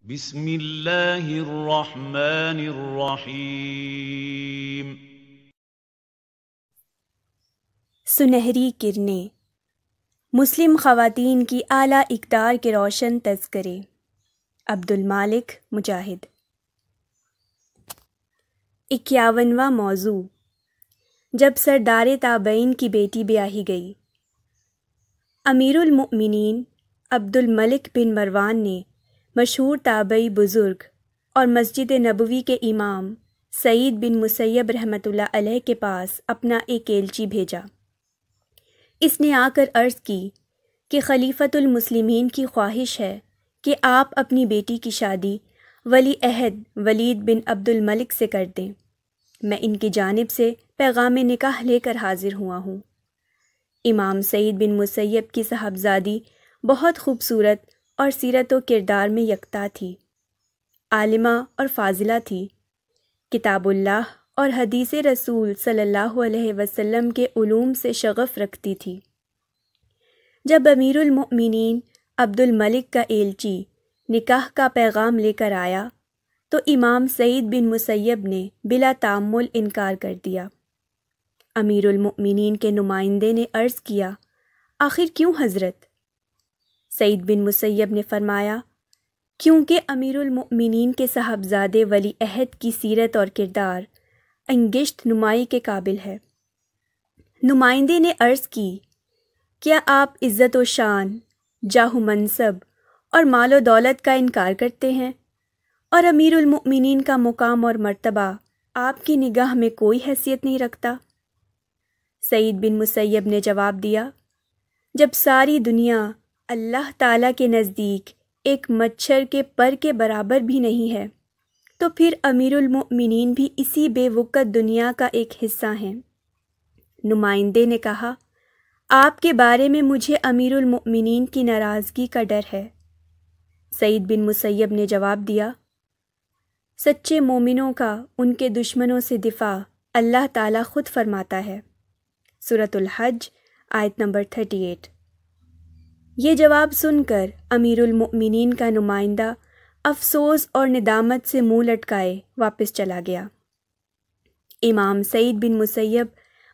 بسم اللہ الرحمن الرحیم۔ سنہری کرنیں، مسلم خواتین کی اعلیٰ اقدار کے روشن تذکرے۔ عبد المالک مجاہد۔ 51واں موضوع، جب سردار تابعین کی بیٹی بیاہی گئی۔ امیر المؤمنین عبد الملک بن مروان نے مشہور تابعی بزرگ اور مسجد نبوی کے امام سعید بن مسیب رحمۃ اللہ علیہ کے پاس اپنا ایک ایلچی بھیجا۔ اس نے آ کر عرض کی کہ خلیفۃ المسلمین کی خواہش ہے کہ آپ اپنی بیٹی کی شادی ولی عہد ولید بن عبد الملک سے کر دیں۔ میں ان کی جانب سے پیغام نکاح لے کر حاضر ہوا ہوں۔ امام سعید بن مسیب کی صاحبزادی بہت خوبصورت اور سیرت و کردار میں یکتا تھی، عالمہ اور فاضلہ تھی، کتاب اللہ اور حدیث رسول صلی اللہ علیہ وسلم کے علوم سے شغف رکھتی تھی۔ جب امیر المؤمنین عبد الملک کا ایلچی نکاح کا پیغام لے کر آیا تو امام سعید بن مسیب نے بلا تأمل انکار کر دیا۔ امیر المؤمنین کے نمائندے نے عرض کیا، آخر کیوں حضرت؟ سعید بن مسیب نے فرمایا، کیونکہ امیر المؤمنین کے صاحبزادے ولی عہد کی سیرت اور کردار انگشت نمائی کے قابل ہے۔ نمائندے نے عرض کی، کیا آپ عزت و شان، جاہ و منصب اور مال و دولت کا انکار کرتے ہیں، اور امیر المؤمنین کا مقام اور مرتبہ آپ کی نگاہ میں کوئی حیثیت نہیں رکھتا؟ سعید بن مسیب نے جواب دیا، جب ساری دنیا اللہ تعالیٰ کے نزدیک ایک مچھر کے پر کے برابر بھی نہیں ہے تو پھر امیر المؤمنین بھی اسی بے وقت دنیا کا ایک حصہ ہیں۔ نمائندے نے کہا، آپ کے بارے میں مجھے امیر المؤمنین کی ناراضگی کا ڈر ہے۔ سعید بن مسیب نے جواب دیا، سچے مومنوں کا ان کے دشمنوں سے دفاع اللہ تعالیٰ خود فرماتا ہے۔ سورۃ الحج آیت نمبر 38۔ یہ جواب سن کر امیر المؤمنین کا نمائندہ افسوس اور ندامت سے منہ لٹکائے واپس چلا گیا۔ امام سعید بن مسیب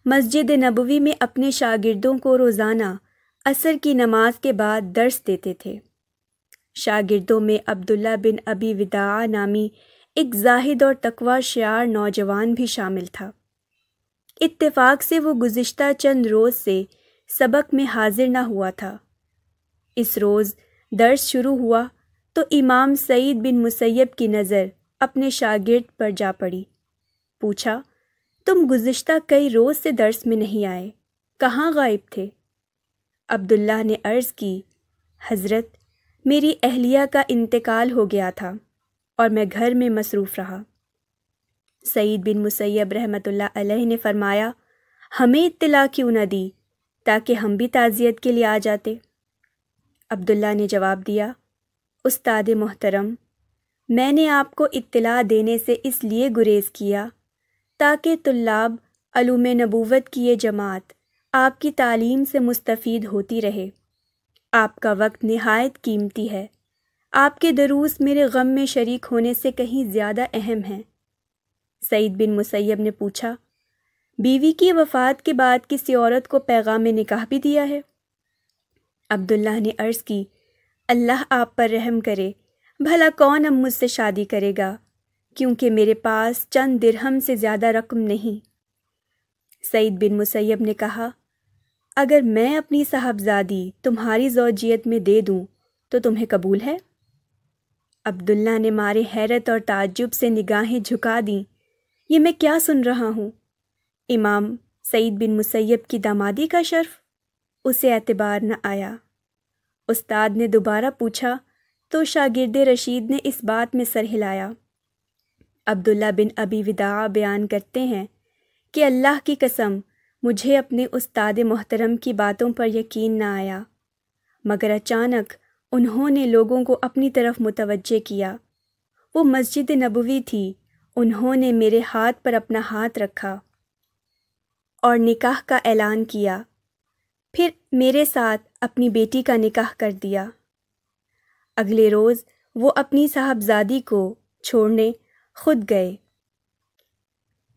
مسجد نبوی میں اپنے شاگردوں کو روزانہ عصر کی نماز کے بعد درس دیتے تھے۔ شاگردوں میں عبداللہ بن ابی وداع نامی ایک زاہد اور تقوی شعار نوجوان بھی شامل تھا۔ اتفاق سے وہ گزشتہ چند روز سے سبق میں حاضر نہ ہوا تھا۔ اس روز درس شروع ہوا تو امام سعید بن مسیب کی نظر اپنے شاگرد پر جا پڑی۔ پوچھا، تم گزشتہ کئی روز سے درس میں نہیں آئے، کہاں غائب تھے؟ عبداللہ نے عرض کی، حضرت میری اہلیہ کا انتقال ہو گیا تھا اور میں گھر میں مصروف رہا۔ سعید بن مسیب رحمۃ اللہ علیہ نے فرمایا، ہمیں اطلاع کیوں نہ دی تاکہ ہم بھی تعزیت کے لیے آ جاتے؟ عبداللہ نے جواب دیا، استاد محترم، میں نے آپ کو اطلاع دینے سے اس لیے گریز کیا تاکہ طلاب علوم نبوت کی یہ جماعت آپ کی تعلیم سے مستفید ہوتی رہے۔ آپ کا وقت نہایت قیمتی ہے، آپ کے دروس میرے غم میں شریک ہونے سے کہیں زیادہ اہم ہیں۔ سعید بن مسیب نے پوچھا، بیوی کی وفات کے بعد کسی عورت کو پیغام نکاح بھی دیا ہے؟ عبداللہ نے عرض کی، اللہ آپ پر رحم کرے، بھلا کون اب مجھ سے شادی کرے گا، کیونکہ میرے پاس چند درہم سے زیادہ رقم نہیں۔ سعید بن مسیب نے کہا، اگر میں اپنی صاحبزادی تمہاری زوجیت میں دے دوں تو تمہیں قبول ہے؟ عبداللہ نے مارے حیرت اور تعجب سے نگاہیں جھکا دیں، یہ میں کیا سن رہا ہوں؟ امام سعید بن مسیب کی دامادی کا شرف؟ اسے اعتبار نہ آیا۔ استاد نے دوبارہ پوچھا تو شاگرد رشید نے اس بات میں سر ہلایا۔ عبداللہ بن ابی وداع بیان کرتے ہیں کہ اللہ کی قسم مجھے اپنے استاد محترم کی باتوں پر یقین نہ آیا، مگر اچانک انہوں نے لوگوں کو اپنی طرف متوجہ کیا۔ وہ مسجد نبوی تھی، انہوں نے میرے ہاتھ پر اپنا ہاتھ رکھا اور نکاح کا اعلان کیا، پھر میرے ساتھ اپنی بیٹی کا نکاح کر دیا۔ اگلے روز وہ اپنی صاحبزادی کو چھوڑنے خود گئے۔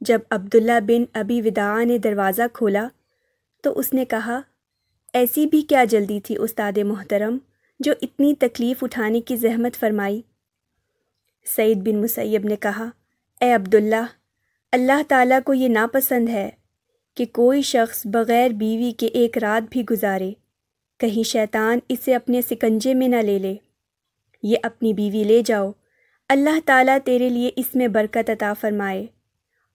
جب عبداللہ بن ابی وداع نے دروازہ کھولا تو اس نے کہا، ایسی بھی کیا جلدی تھی استاد محترم جو اتنی تکلیف اٹھانے کی زحمت فرمائی؟ سعید بن مسیب نے کہا، اے عبداللہ، اللہ تعالیٰ کو یہ ناپسند ہے کہ کوئی شخص بغیر بیوی کے ایک رات بھی گزارے، کہیں شیطان اسے اپنے سکنجے میں نہ لے لے۔ یہ اپنی بیوی لے جاؤ، اللہ تعالیٰ تیرے لیے اس میں برکت عطا فرمائے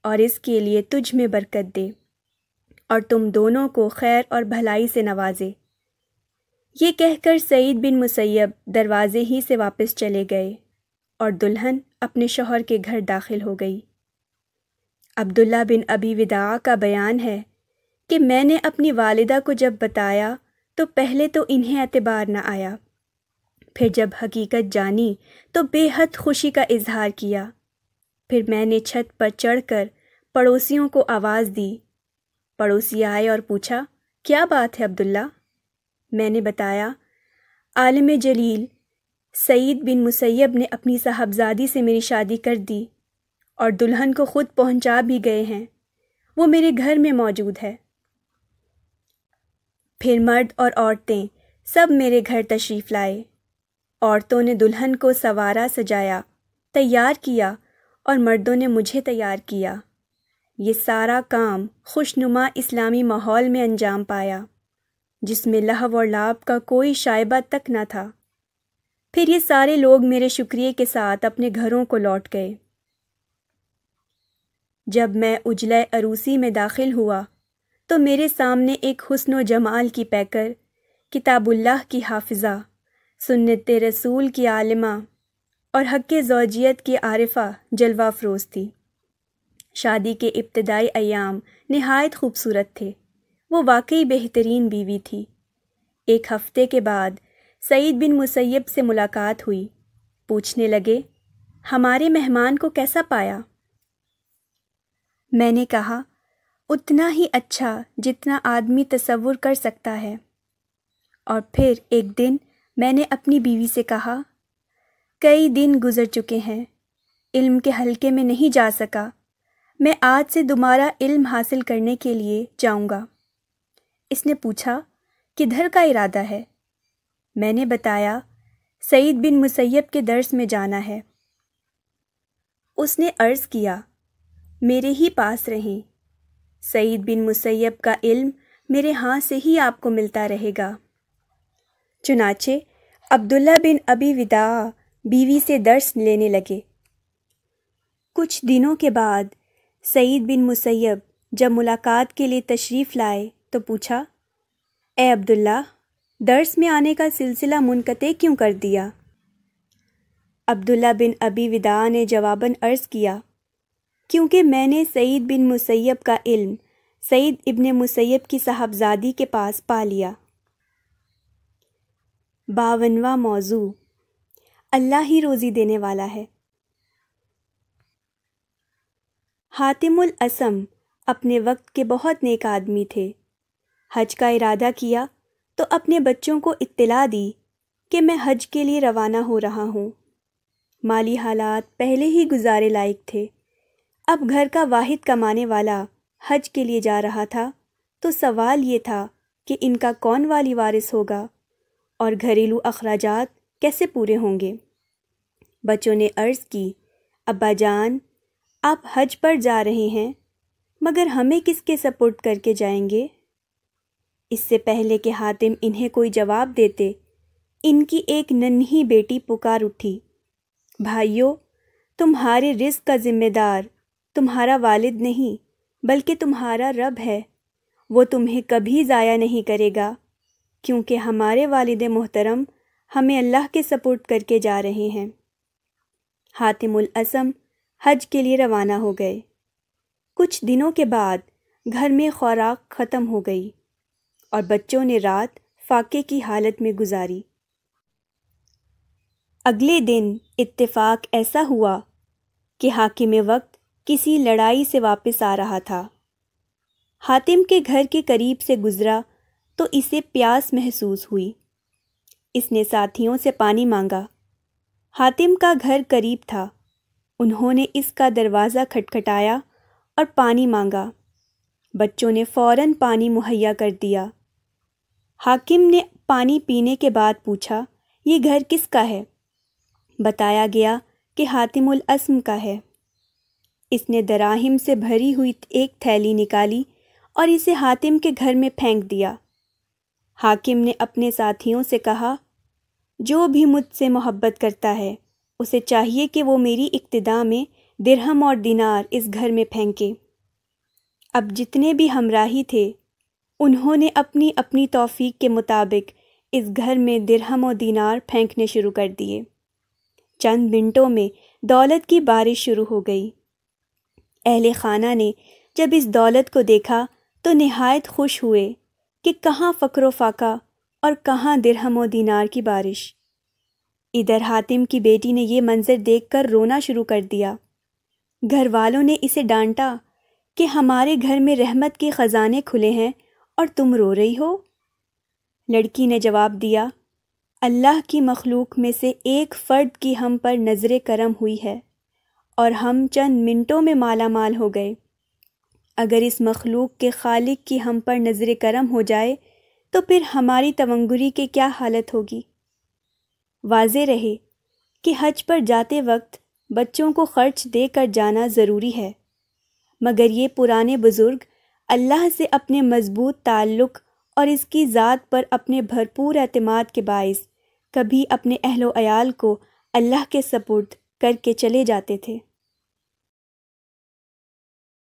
اور اس کے لیے تجھ میں برکت دے اور تم دونوں کو خیر اور بھلائی سے نوازے۔ یہ کہہ کر سعید بن مسیب دروازے ہی سے واپس چلے گئے اور دلہن اپنے شوہر کے گھر داخل ہو گئی۔ عبداللہ بن ابی وداع کا بیان ہے کہ میں نے اپنی والدہ کو جب بتایا تو پہلے تو انہیں اعتبار نہ آیا، پھر جب حقیقت جانی تو بے حد خوشی کا اظہار کیا۔ پھر میں نے چھت پر چڑھ کر پڑوسیوں کو آواز دی۔ پڑوسی آئے اور پوچھا، کیا بات ہے عبداللہ؟ میں نے بتایا، عالم جلیل سعید بن مسیب نے اپنی صاحبزادی سے میری شادی کر دی اور دلہن کو خود پہنچا بھی گئے ہیں، وہ میرے گھر میں موجود ہے۔ پھر مرد اور عورتیں سب میرے گھر تشریف لائے۔ عورتوں نے دلہن کو سوارا سجایا، تیار کیا اور مردوں نے مجھے تیار کیا۔ یہ سارا کام خوشنما اسلامی ماحول میں انجام پایا جس میں لہو اور لعب کا کوئی شائبہ تک نہ تھا۔ پھر یہ سارے لوگ میرے شکریہ کے ساتھ اپنے گھروں کو لوٹ گئے۔ جب میں اجلے عروسی میں داخل ہوا تو میرے سامنے ایک حسن و جمال کی پیکر، کتاب اللہ کی حافظہ، سنت رسول کی عالمہ اور حق زوجیت کی عارفہ جلوہ افروز تھی۔ شادی کے ابتدائی ایام نہایت خوبصورت تھے، وہ واقعی بہترین بیوی تھی۔ ایک ہفتے کے بعد سعید بن مسیب سے ملاقات ہوئی۔ پوچھنے لگے، ہمارے مہمان کو کیسا پایا؟ میں نے کہا، اتنا ہی اچھا جتنا آدمی تصور کر سکتا ہے۔ اور پھر ایک دن میں نے اپنی بیوی سے کہا، کئی دن گزر چکے ہیں، علم کے حلقے میں نہیں جا سکا، میں آج سے دوبارہ علم حاصل کرنے کے لیے جاؤں گا۔ اس نے پوچھا، کدھر کا ارادہ ہے؟ میں نے بتایا، سعید بن مسیب کے درس میں جانا ہے۔ اس نے عرض کیا، میرے ہی پاس رہیں، سعید بن مسیب کا علم میرے ہاں سے ہی آپ کو ملتا رہے گا۔ چنانچہ عبداللہ بن ابی وداع بیوی سے درس لینے لگے۔ کچھ دنوں کے بعد سعید بن مسیب جب ملاقات کے لیے تشریف لائے تو پوچھا، اے عبداللہ، درس میں آنے کا سلسلہ منقطع کیوں کر دیا؟ عبداللہ بن ابی وداع نے جواباً عرض کیا، کیونکہ میں نے سعید بن مسیب کا علم سعید ابن مسیب کی صاحبزادی کے پاس پا لیا۔ 52واں موضوع، اللہ ہی روزی دینے والا ہے۔ حاتم الاسم اپنے وقت کے بہت نیک آدمی تھے۔ حج کا ارادہ کیا تو اپنے بچوں کو اطلاع دی کہ میں حج کے لیے روانہ ہو رہا ہوں۔ مالی حالات پہلے ہی گزارے لائق تھے، اب گھر کا واحد کمانے والا حج کے لیے جا رہا تھا تو سوال یہ تھا کہ ان کا کون والی وارث ہوگا اور گھریلو اخراجات کیسے پورے ہوں گے۔ بچوں نے عرض کی، ابا جان، آپ حج پر جا رہے ہیں مگر ہمیں کس کے سپرد کر کے جائیں گے؟ اس سے پہلے کہ حاتم انہیں کوئی جواب دیتے، ان کی ایک ننھی بیٹی پکار اٹھی، بھائیو، تمہارے رزق کا ذمہ دار تمہارا والد نہیں بلکہ تمہارا رب ہے، وہ تمہیں کبھی ضائع نہیں کرے گا، کیونکہ ہمارے والد محترم ہمیں اللہ کے سپرد کر کے جا رہے ہیں۔ حاتم الاسم حج کے لیے روانہ ہو گئے۔ کچھ دنوں کے بعد گھر میں خوراک ختم ہو گئی اور بچوں نے رات فاقے کی حالت میں گزاری۔ اگلے دن اتفاق ایسا ہوا کہ حاکم وقت کسی لڑائی سے واپس آ رہا تھا۔ حاتم کے گھر کے قریب سے گزرا تو اسے پیاس محسوس ہوئی۔ اس نے ساتھیوں سے پانی مانگا۔ حاتم کا گھر قریب تھا۔ انہوں نے اس کا دروازہ کھٹکھٹایا اور پانی مانگا۔ بچوں نے فوراً پانی مہیا کر دیا۔ حاکم نے پانی پینے کے بعد پوچھا، یہ گھر کس کا ہے؟ بتایا گیا کہ حاتم الاسم کا ہے۔ اس نے دراہم سے بھری ہوئی ایک تھیلی نکالی اور اسے حاتم کے گھر میں پھینک دیا۔ حاکم نے اپنے ساتھیوں سے کہا، جو بھی مجھ سے محبت کرتا ہے اسے چاہیے کہ وہ میری اقتداء میں درہم اور دینار اس گھر میں پھینکے۔ اب جتنے بھی ہمراہی تھے انہوں نے اپنی اپنی توفیق کے مطابق اس گھر میں درہم و دینار پھینکنے شروع کر دیے۔ چند منٹوں میں دولت کی بارش شروع ہو گئی۔ اہل خانہ نے جب اس دولت کو دیکھا تو نہایت خوش ہوئے کہ کہاں فقر و فاقہ اور کہاں درہم و دینار کی بارش۔ ادھر حاتم کی بیٹی نے یہ منظر دیکھ کر رونا شروع کر دیا۔ گھر والوں نے اسے ڈانٹا کہ ہمارے گھر میں رحمت کے خزانے کھلے ہیں اور تم رو رہی ہو۔ لڑکی نے جواب دیا، اللہ کی مخلوق میں سے ایک فرد کی ہم پر نظر کرم ہوئی ہے اور ہم چند منٹوں میں مالا مال ہو گئے۔ اگر اس مخلوق کے خالق کی ہم پر نظر کرم ہو جائے تو پھر ہماری تونگری کی کیا حالت ہوگی؟ واضح رہے کہ حج پر جاتے وقت بچوں کو خرچ دے کر جانا ضروری ہے، مگر یہ پرانے بزرگ اللہ سے اپنے مضبوط تعلق اور اس کی ذات پر اپنے بھرپور اعتماد کے باعث کبھی اپنے اہل و عیال کو اللہ کے سپرد کر کے چلے جاتے تھے۔